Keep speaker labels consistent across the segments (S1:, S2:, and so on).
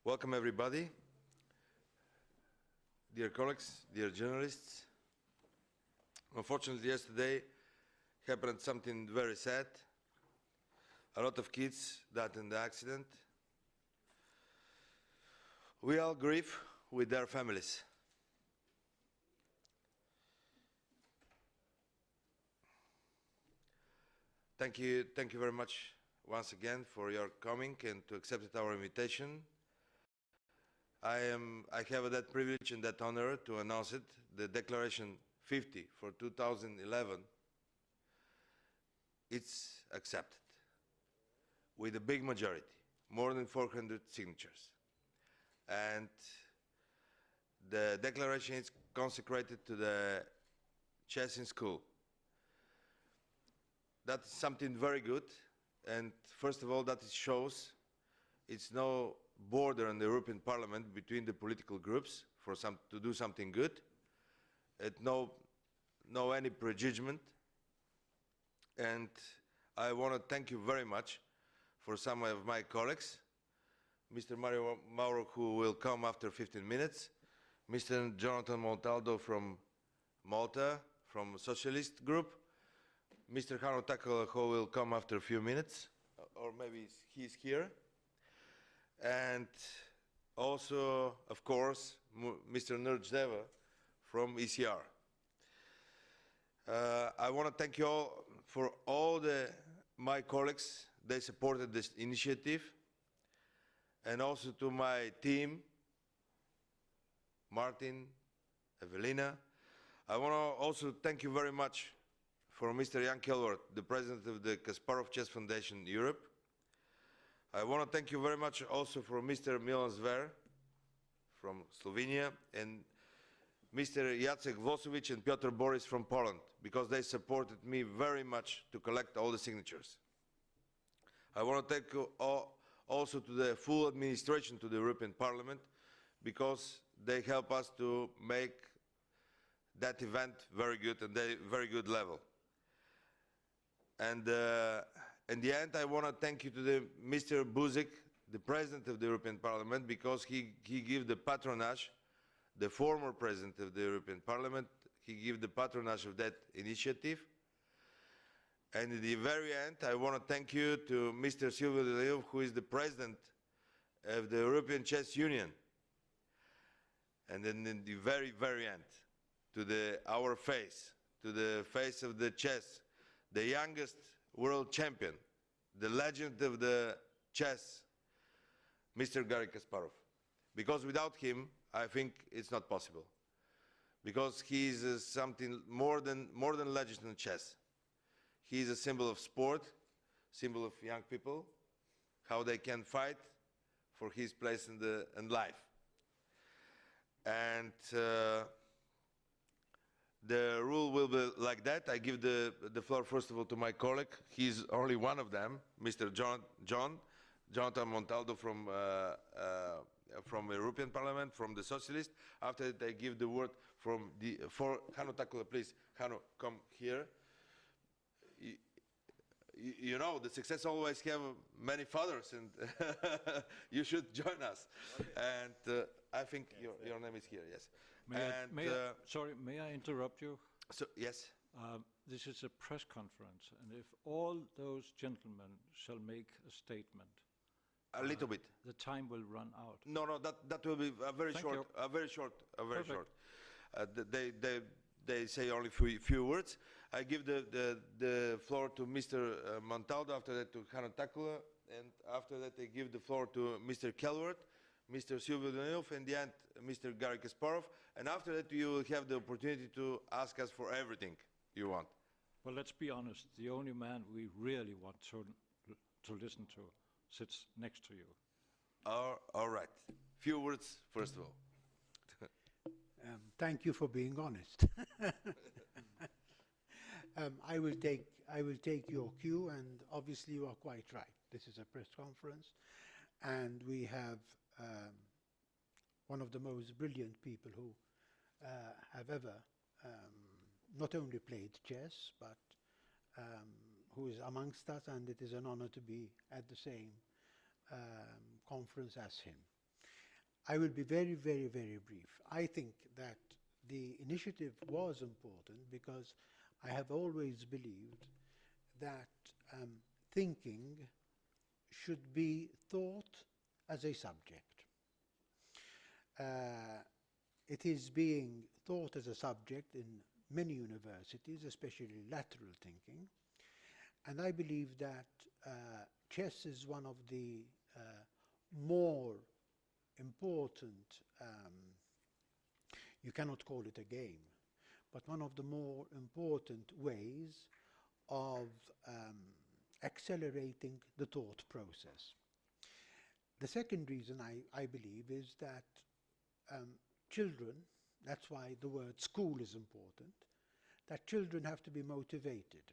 S1: Welcome everybody, dear colleagues, dear journalists. Unfortunately, yesterday happened something very sad. A lot of kids died in the accident. We all grieve with their families. Thank you very much once again for your coming and to accept our invitation. I have that privilege and that honor to announce it, the Declaration 50 for 2011. It's accepted with a big majority, more than 400 signatures. And the declaration is consecrated to the chess in school. That's something very good, and first of all, that it shows it's no border in the European Parliament between the political groups to do something good. It no any prejudgment, and I want to thank you very much for some of my colleagues, Mr. Mauro, who will come after 15 minutes, Mr. Jonathan Montaldo from Malta, from Socialist Group, Mr. Hanno Takkala, who will come after a few minutes, or maybe he's here, and also, of course, Mr. Nurjdeva from ECR. I want to thank you all for all my colleagues. They supported this initiative, and also to my team, Martin, Evelina. I want to also thank you very much for Mr. Jan Kelwart, the president of the Kasparov Chess Foundation Europe. I want to thank you very much also for Mr. Milan Zver from Slovenia and Mr. Jacek Vlosovic and Piotr Boris from Poland, because they supported me very much to collect all the signatures. I want to thank you also to the full administration to the European Parliament, because they help us to make that event very good and a very good level. And in the end, I want to thank you to Mr. Buzek, the President of the European Parliament, because he gave the patronage, the former President of the European Parliament, he gave the patronage of that initiative. And in the very end, I want to thank you to Mr. Silvio de Leeuw, who is the President of the European Chess Union. And then in the very, very end, to our face, to the face of the chess, the youngest world champion, the legend of the chess, Mr. Garry Kasparov. Because without him, I think it's not possible. Because he is something more than legend in chess. He is a symbol of sport, symbol of young people, how they can fight for his place in life. And the rule will be like that. I give the floor first of all to my colleague. He's only one of them, Mr. Jonathan Montaldo from the European Parliament, from the Socialist. After that, I give the word for Hanno Takkala. Please, Hanno, come here. You know, the success always have many fathers, and you should join us. Okay. And I think your name is here, yes.
S2: Sorry, may I interrupt you?
S1: So, yes.
S2: This is a press conference, and if all those gentlemen shall make a statement,
S1: a little bit,
S2: the time will run out.
S1: No, that will be very short. They say only few words. I give the floor to Mr. Montaldo, after that to Hanno Takkala, and after that I give the floor to Mr. Kelwart, Mr. Silvio de Leeuw, and the end Mr. Garry Kasparov, and after that you will have the opportunity to ask us for everything you want.
S2: Well, let's be honest, the only man we really want to listen to sits next to you.
S1: All right. Few words, first of all.
S3: Thank you for being honest. I will take your cue, and obviously you are quite right. This is a press conference, and we have one of the most brilliant people who have ever not only played chess, but who is amongst us, and it is an honor to be at the same conference as him. I will be very, very, very brief. I think that the initiative was important because I have always believed that thinking should be thought as a subject. It is being thought as a subject in many universities, especially lateral thinking, and I believe that chess is one of the more important, you cannot call it a game, but one of the more important ways of accelerating the thought process. The second reason I believe is that children, that's why the word school is important, that children have to be motivated.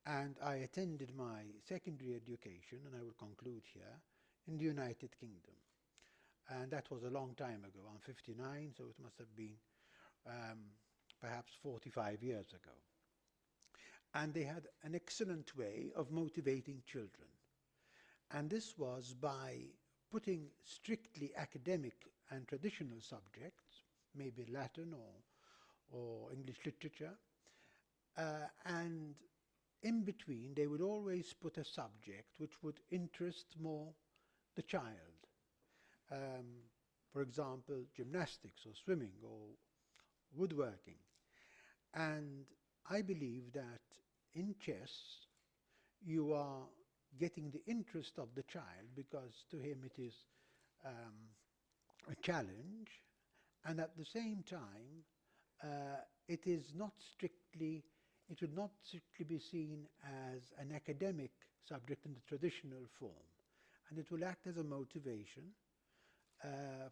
S3: And I attended my secondary education, and I will conclude here, in the United Kingdom. And that was a long time ago. I'm 59, so it must have been perhaps 45 years ago. And they had an excellent way of motivating children. And this was by putting strictly academic and traditional subjects, maybe Latin or English literature, and in between they would always put a subject which would interest more the child. For example, gymnastics or swimming or woodworking. And I believe that in chess you are getting the interest of the child because to him it is a challenge, and at the same time it would not strictly be seen as an academic subject in the traditional form, and it will act as a motivation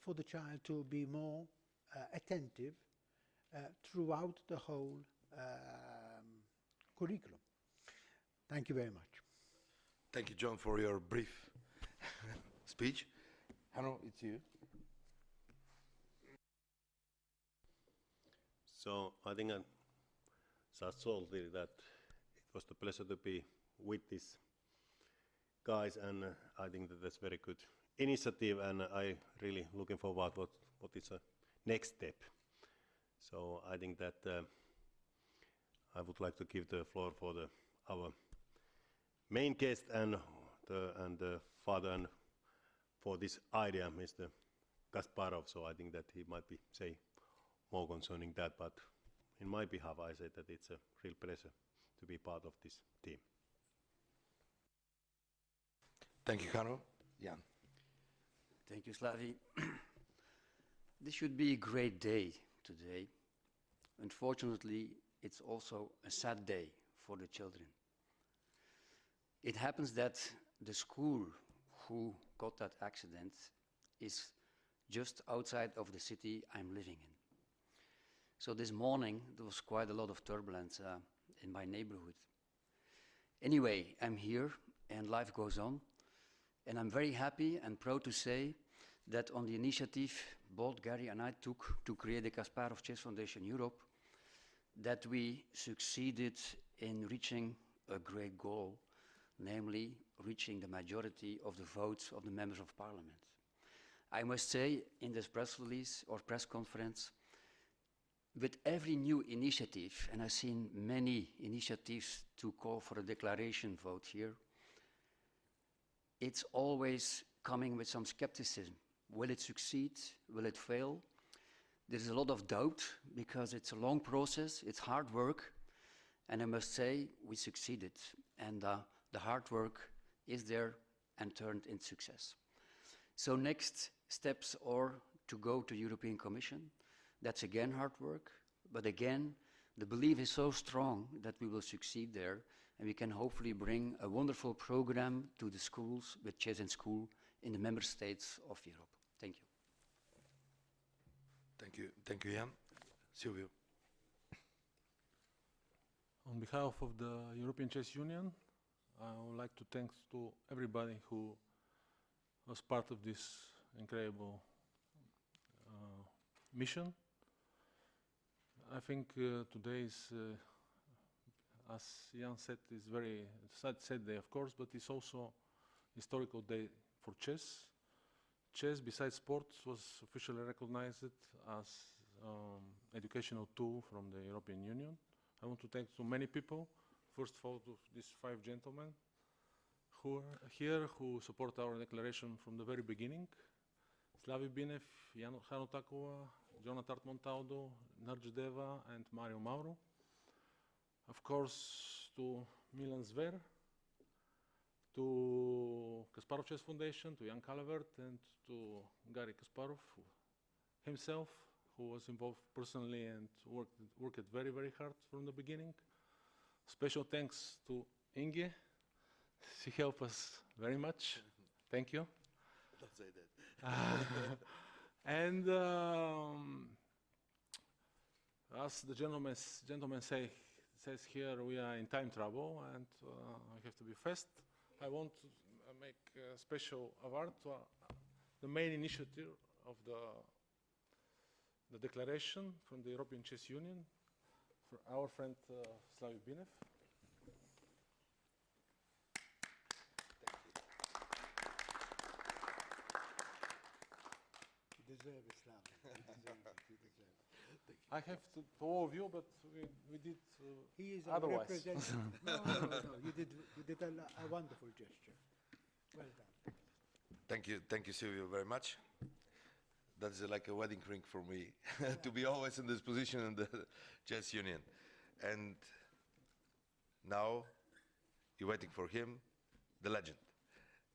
S3: for the child to be more attentive throughout the whole curriculum. Thank you very much.
S1: Thank you, John, for your brief speech. Hanno, it's you.
S4: So I think I just told you that it was a pleasure to be with these guys, and I think that that's very good initiative, and I really looking forward what is the next step. So I think that I would like to give the floor for our main guest and the father and for this idea, Mr. Kasparov. So I think that he might be say more concerning that, but in my behalf I say that it's a real pleasure to be part of this team.
S1: Thank you, Hanno. Jan.
S5: Thank you, Slavi. This should be a great day today. Unfortunately, it's also a sad day for the children. It happens that the school who got that accident is just outside of the city I'm living in. So this morning there was quite a lot of turbulence in my neighborhood. Anyway, I'm here and life goes on, and I'm very happy and proud to say that on the initiative both Gary and I took to create the Kasparov Chess Foundation Europe, that we succeeded in reaching a great goal, namely reaching the majority of the votes of the members of parliament. I must say, in this press release or press conference, with every new initiative, and I've seen many initiatives to call for a declaration vote here, it's always coming with some skepticism. Will it succeed? Will it fail? There's a lot of doubt because it's a long process, it's hard work, and I must say we succeeded, and the hard work is there and turned into success. So next steps are to go to European Commission. That's again hard work, but again the belief is so strong that we will succeed there, and we can hopefully bring a wonderful program to the schools with chess in school in the member states of Europe. Thank you.
S1: Thank you, Jan. Silvio.
S6: On behalf of the European Chess Union, I would like to thank to everybody who was part of this incredible mission. I think today is, as Jan said, is very sad day, of course, but it's also historical day for chess. chess, besides sports, was officially recognized as educational tool from the European Union. I want to thank so many people. First of all, to these 5 gentlemen who are here, who support our declaration from the very beginning. Slavi Binev, Hanu Takova, Jonathan Montaldo, Narj Deva, and Mario Mauro. Of course, to Milan Zver, to Kasparov Chess Foundation, to Jan Kalevert, and to Gary Kasparov himself, who was involved personally and worked very, very hard from the beginning. Special thanks to Inge. She helped us very much. Thank you.
S1: Don't say that.
S6: And as the gentleman says here, we are in time trouble and we have to be fast. I want to make a special award to the main initiative of the declaration from the European Chess Union, for our friend Slavi Binev.
S3: You deserve it, Slav. You deserve it. You deserve it.
S6: I have to all of you, but we did
S3: He is our
S6: otherwise.
S3: representative. No. You did a wonderful gesture. Well done.
S1: Thank you, Silvio, very much. That's like a wedding ring for me, to be always in this position in the Chess Union. And now, you're waiting for him, the legend.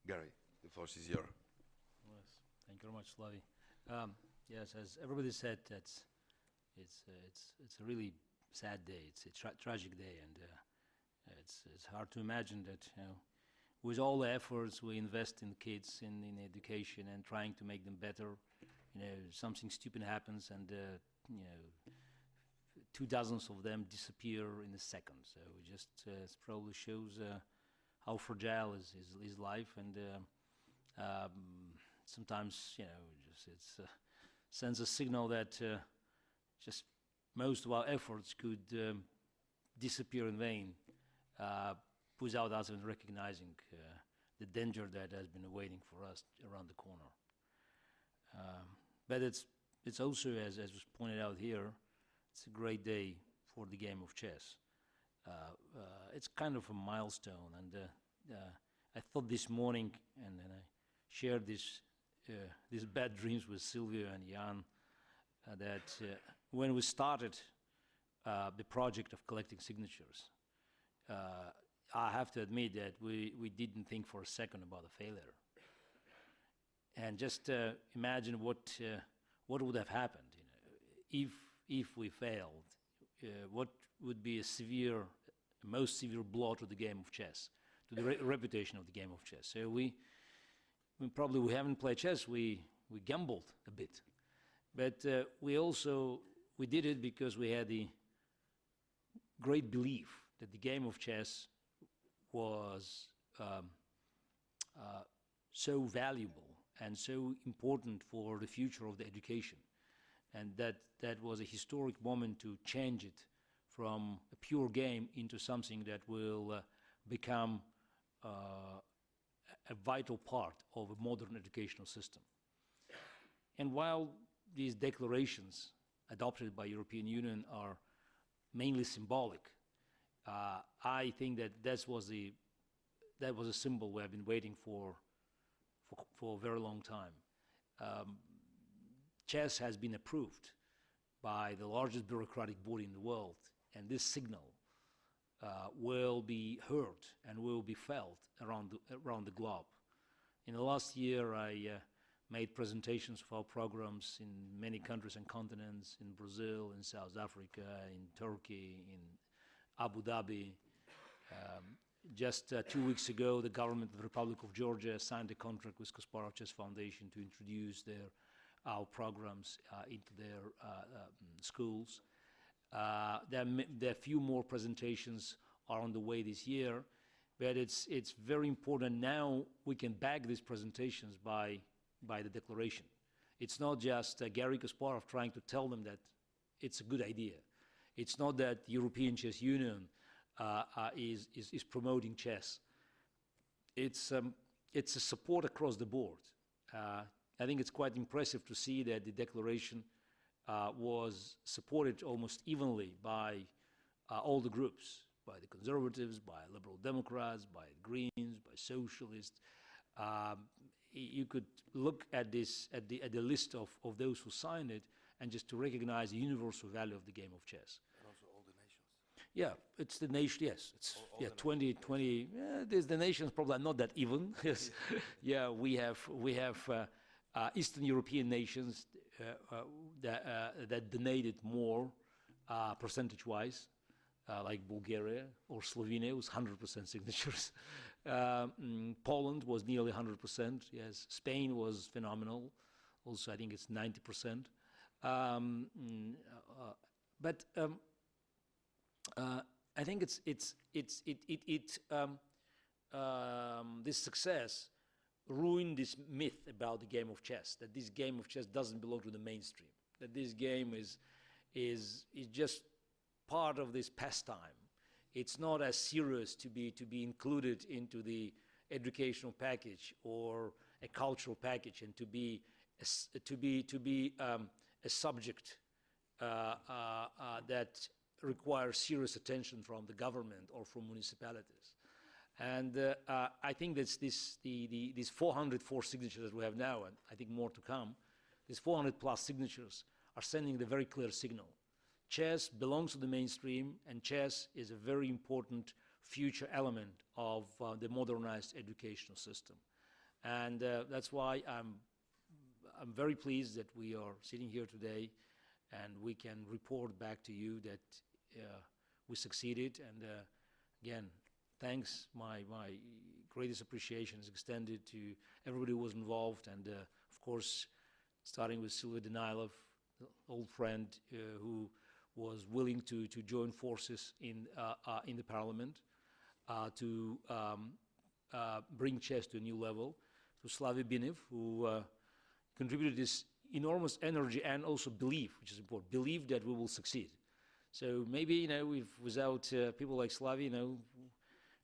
S1: Gary, the floor is yours.
S7: Yes, thank you very much, Slavi. Yes, as everybody said, it's a really sad day. It's a tragic day, and it's hard to imagine that, you know, with all the efforts we invest in kids, in education, and trying to make them better, you know, something stupid happens, and you know, 2 dozens of them disappear in a second. So it just it probably shows how fragile is life, and sometimes, you know, it sends a signal that just most of our efforts could disappear in vain without us even recognizing the danger that has been awaiting for us around the corner. But it's also, as was pointed out here, it's a great day for the game of chess. It's kind of a milestone, and I thought this morning, and I shared these bad dreams with Silvio and Jan, that when we started the project of collecting signatures, I have to admit that we didn't think for a second about a failure. And just imagine what would have happened, you know, if we failed. What would be a most severe blow to the game of chess, to the reputation of the game of chess. So we haven't played chess. We gambled a bit, but we did it because we had the great belief that the game of chess was so valuable and so important for the future of the education, and that was a historic moment to change it from a pure game into something that will become a vital part of a modern educational system. And while these declarations adopted by European Union are mainly symbolic, I think that was a symbol we have been waiting for a very long time. Chess has been approved by the largest bureaucratic body in the world, and this signal will be heard and will be felt around the globe. In the last year, I made presentations of our programs in many countries and continents, in Brazil, in South Africa, in Turkey, in Abu Dhabi. Just 2 weeks ago, the government of the Republic of Georgia signed a contract with Kasparov Chess Foundation to introduce our programs into their schools. There are a few more presentations are on the way this year, but it's very important now we can back these presentations by the declaration. It's not just Gary Kasparov trying to tell them that it's a good idea. It's not that the European Chess Union is promoting chess. It's a support across the board. I think it's quite impressive to see that the declaration was supported almost evenly by all the groups, by the conservatives, by liberal democrats, by Greens, by socialists. You could look at this, at the list of those who signed it, and just to recognize the universal value of the game of chess.
S1: And also all the nations.
S7: Yeah, it's the nation, yes. It's
S1: All
S7: yeah,
S1: the
S7: 20, there's the nations probably not that even. Yes. Yeah, we have Eastern European nations that donated more percentage-wise, like Bulgaria or Slovenia was 100% signatures. Poland was nearly 100%. Yes, Spain was phenomenal. Also, I think it's 90%. But I think this success ruined this myth about the game of chess, that this game of chess doesn't belong to the mainstream, that this game is just part of this pastime. It's not as serious to be included into the educational package or a cultural package, and to be a subject that requires serious attention from the government or from municipalities. And I think that these 404 signatures that we have now, and I think more to come, these 400 plus signatures are sending the very clear signal. Chess belongs to the mainstream, and chess is a very important future element of the modernized educational system. And that's why I'm very pleased that we are sitting here today, and we can report back to you that we succeeded. And again, thanks. My greatest appreciation is extended to everybody who was involved, and of course, starting with Silvia Denilev, old friend who was willing to join forces in the Parliament to bring chess to a new level. To Slavy Binev, who contributed this enormous energy and also belief, which is important, belief that we will succeed. So maybe, without people like Slavy,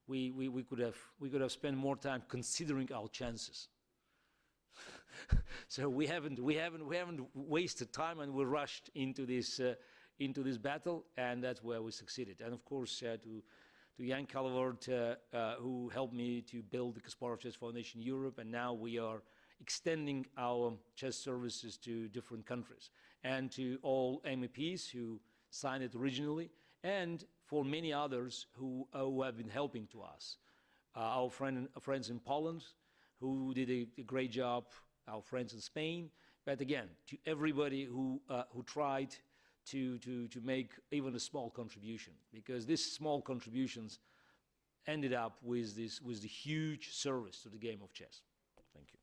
S7: we could have spent more time considering our chances. So we haven't wasted time, and we rushed into this battle, and that's where we succeeded. And of course, to Jan Calvert, who helped me to build the Kasparov Chess Foundation Europe, and now we are extending our chess services to different countries, and to all MEPs who signed it originally, and for many others who have been helping to us. Our friends in Poland, who did a great job, our friends in Spain, but again, to everybody who tried to make even a small contribution, because these small contributions ended up with the huge service to the game of chess. Thank you.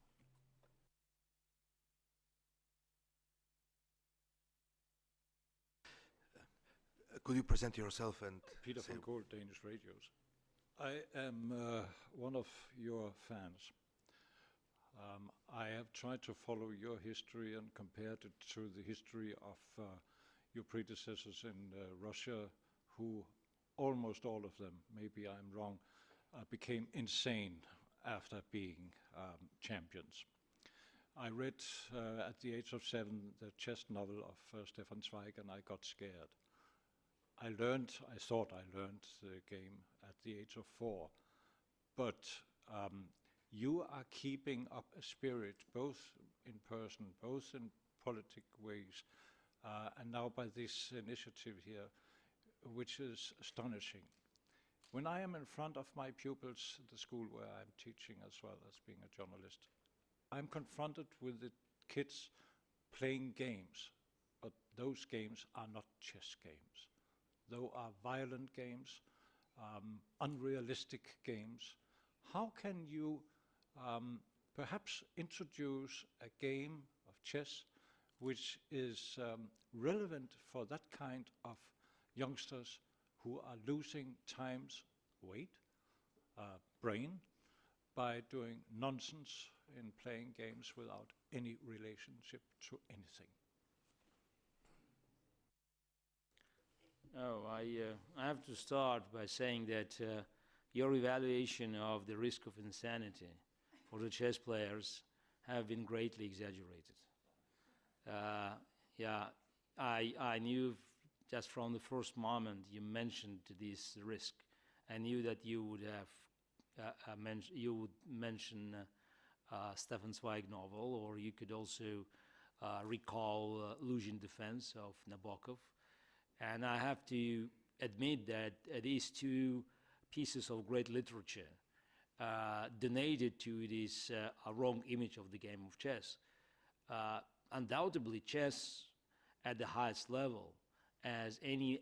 S1: Could you present yourself and
S2: Peter
S1: say
S2: van Goort, Danish Radios. I am one of your fans. I have tried to follow your history and compared it to the history of your predecessors in Russia, who almost all of them, maybe I'm wrong, became insane after being champions. I read at the age of 7 the chess novel of Stefan Zweig, and I got scared. I thought I learned the game at the age of 4, but you are keeping up a spirit, both in person, both in politic ways, and now by this initiative here, which is astonishing. When I am in front of my pupils at the school where I'm teaching as well as being a journalist, I'm confronted with the kids playing games, but those games are not chess games. Those are violent games, unrealistic games. How can you perhaps introduce a game of chess which is relevant for that kind of youngsters who are losing time's weight, brain, by doing nonsense in playing games without any relationship to anything?
S7: Oh, I have to start by saying that your evaluation of the risk of insanity for the chess players have been greatly exaggerated. Yeah, I knew just from the first moment you mentioned this risk. I knew that you would have mention Stefan Zweig novel, or you could also recall Luzhin Defense of Nabokov. And I have to admit that these two pieces of great literature donated to this wrong image of the game of chess. Undoubtedly, chess at the highest level, as any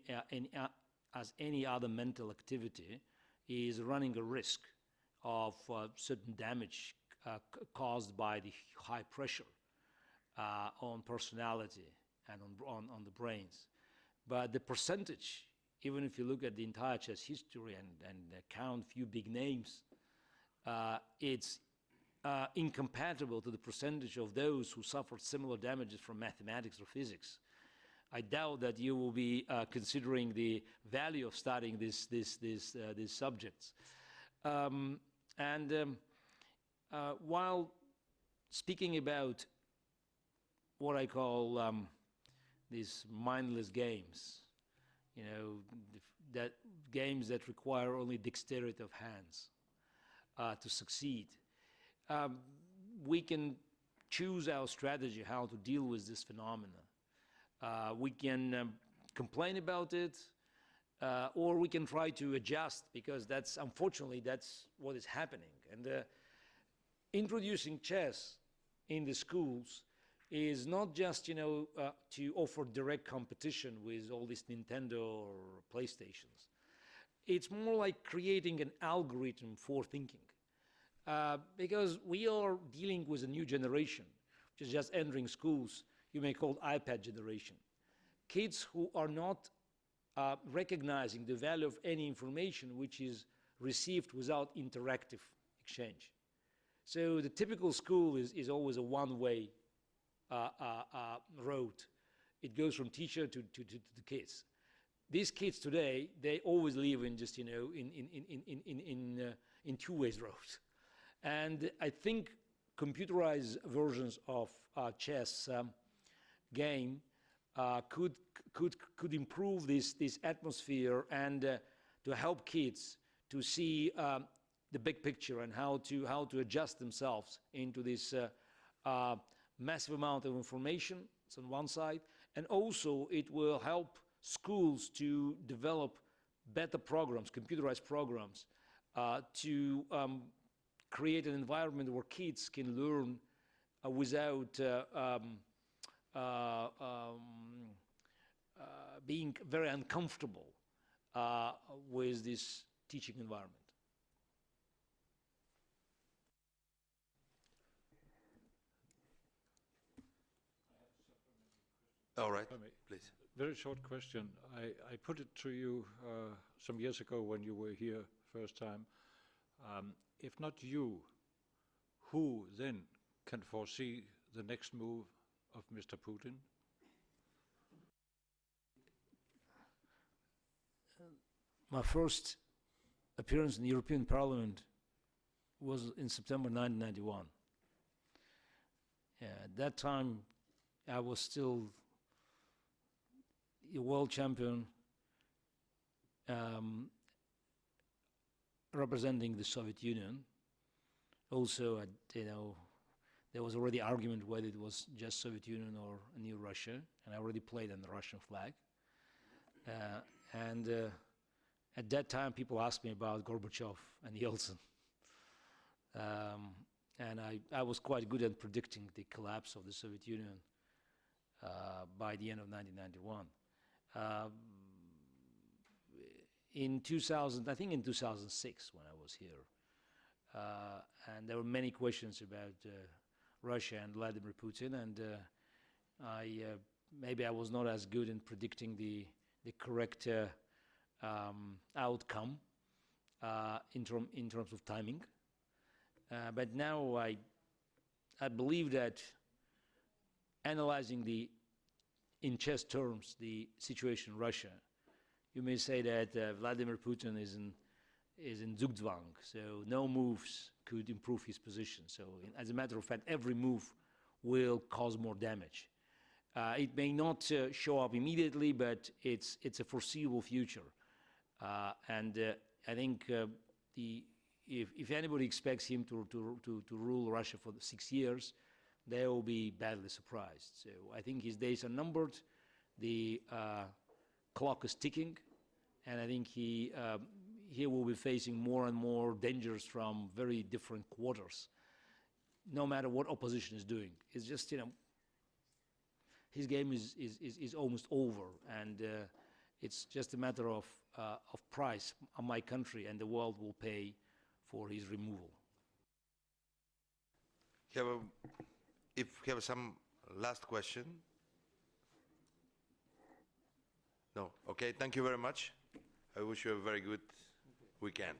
S7: other mental activity, is running a risk of certain damage caused by the high pressure on personality and on the brains. But the percentage, even if you look at the entire chess history and count few big names, it's incompatible to the percentage of those who suffered similar damages from mathematics or physics. I doubt that you will be considering the value of studying these subjects. While speaking about what I call these mindless games, you know, that games that require only dexterity of hands to succeed, we can choose our strategy how to deal with this phenomena. We can complain about it, or we can try to adjust, because that's, unfortunately, that's what is happening. And introducing chess in the schools is not just, you know, to offer direct competition with all these Nintendo or PlayStations. It's more like creating an algorithm for thinking, because we are dealing with a new generation, which is just entering schools. You may call it iPad generation. Kids who are not recognizing the value of any information which is received without interactive exchange. So the typical school is always a one-way road. It goes from teacher to the kids. These kids today, they always live in just, you know, in two-ways roads. And I think computerized versions of chess game could improve this atmosphere and to help kids to see the big picture and how to adjust themselves into this massive amount of information. It's on one side, and also it will help schools to develop better programs, computerized programs, to create an environment where kids can learn without being very uncomfortable with this teaching environment.
S1: All right, please.
S2: Very short question. I put it to you some years ago when you were here first time. If not you, who then can foresee the next move of Mr. Putin?
S7: My first appearance in the European Parliament was in September 1991. At that time, I was still a world champion, representing the Soviet Union. Also, you know, there was already argument whether it was just Soviet Union or a new Russia, and I already played on the Russian flag. At that time, people asked me about Gorbachev and Yeltsin. And I was quite good at predicting the collapse of the Soviet Union by the end of 1991. In 2000, I think in 2006 when I was here, and there were many questions about Russia and Vladimir Putin, and maybe I was not as good in predicting the correct outcome in terms of timing. But now I believe that analyzing in chess terms the situation in Russia, you may say that Vladimir Putin is in Zugzwang, so no moves could improve his position. So as a matter of fact, every move will cause more damage. It may not show up immediately, but it's a foreseeable future. And I think if anybody expects him to rule Russia for 6 years, they will be badly surprised. So I think his days are numbered. The clock is ticking, and I think he will be facing more and more dangers from very different quarters, no matter what opposition is doing. It's just, his game is almost over, and it's just a matter of price my country and the world will pay for his removal.
S1: If you have some last question? No? Okay, thank you very much. I wish you a very good weekend.